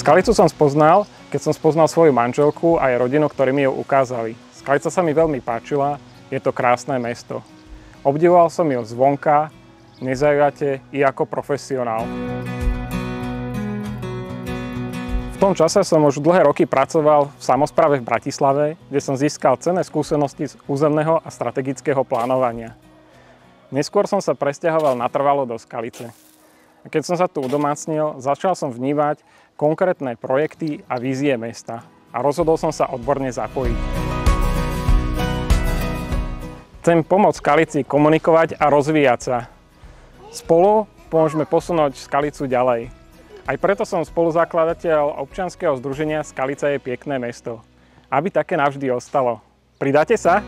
Skalicu som spoznal, keď som spoznal svoju manželku a jej rodinu, ktorí mi ju ukázali. Skalica sa mi veľmi páčila, je to krásne mesto. Obdivoval som ju zvonka, nezaujate i ako profesionál. V tom čase som už dlhé roky pracoval v samospráve v Bratislave, kde som získal cenné skúsenosti z územného a strategického plánovania. Neskôr som sa presťahoval natrvalo do Skalice. A keď som sa tu udomácnil, začal som vnímať konkrétne projekty a vízie mesta a rozhodol som sa odborne zapojiť. Chcem pomôcť Skalici komunikovať a rozvíjať sa. Spolu pomôžeme posunúť Skalicu ďalej. Aj preto som spoluzakladateľ občianskeho združenia Skalica je pekné mesto. Aby také navždy ostalo. Pridáte sa?